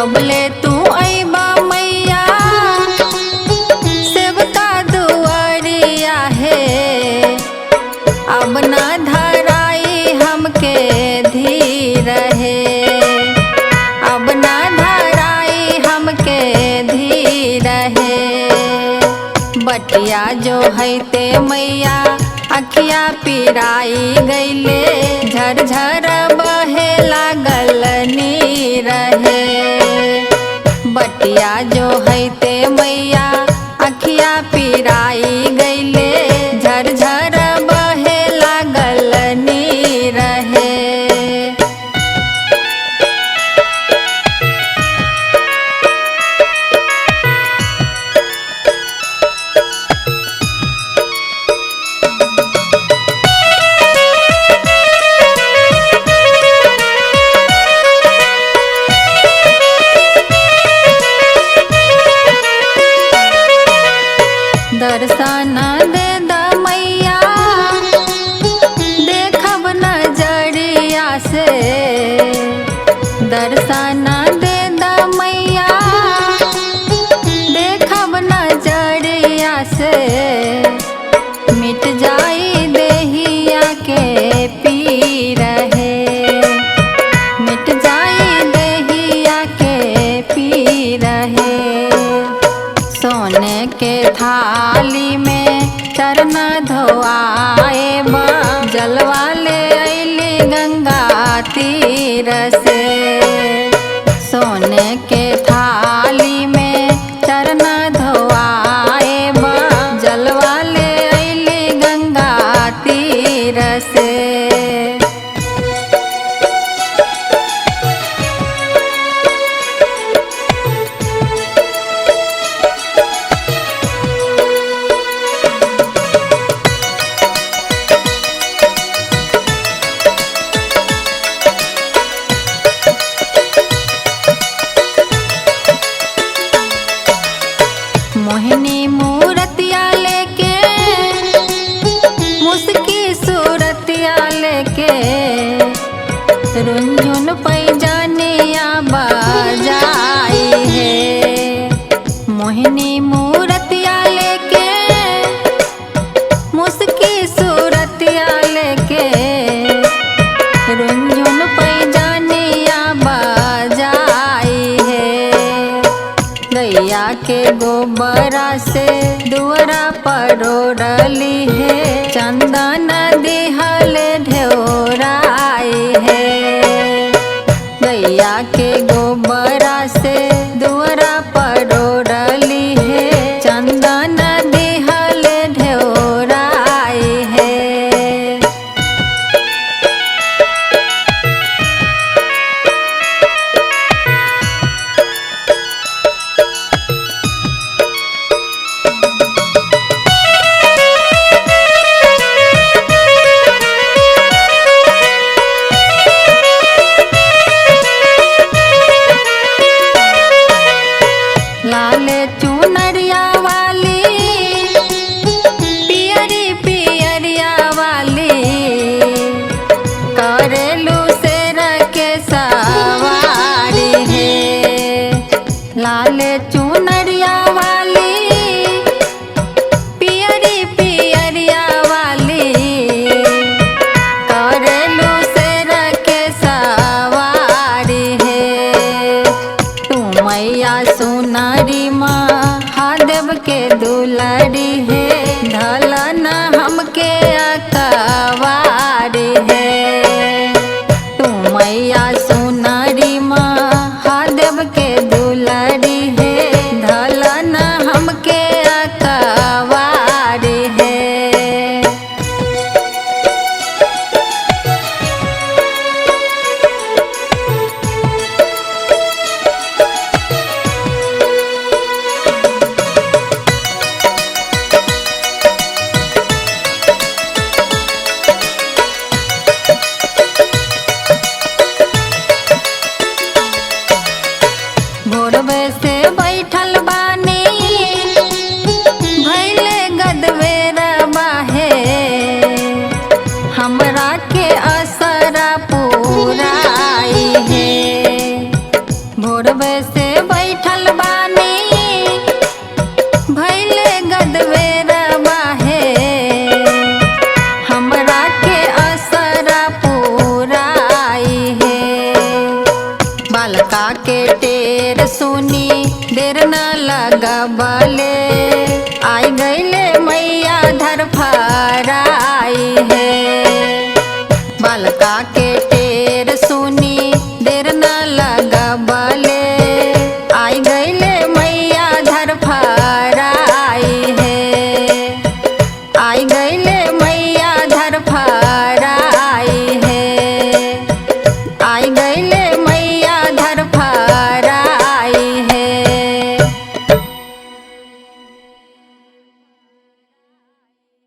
कबले तू अइबा मैया सेवका दुआरिया है। अब ना धराई हमके धीर है, अब ना धराई हमके धीर है। बटिया जो है ते मैया अखिया पिराई गईले, झरझर बहे लागल नीर है। बटिया जो है ते मैया अखिया पिराई गईले, झरझर बहे लागल नीर है। दर्शन दे द मैया देखब नजरिया से, दर्शन दे द मैया देखब नजरिया से। मिट जाई देहिया के पीर है, मिट जाई देहिया के पीर है। सोने के थाली में चरण धोआए बा, जलवा ले अइली गंगा तीर से। सोने के थाली में चरण धोआए बा, जलवा ले अइली गंगा तीर से। मोहिनी मूरतिया लेके, मुस्की सूरतिया लेके, रुंझुन पैजानिया बजाई है। मोहिनी मूरतिया लेके, मुस्की सूरतिया लेके, रुंझुन पैजानिया बजाई है। गैया के गोबरा से दुअरा परोड़ली है, चंदन दिहल ढेराई है। गैया के गोबरा से दुअरा परोड़ली है, चंदन दिहल ढेराई है। अलका के टेर सुनी देर न लगबले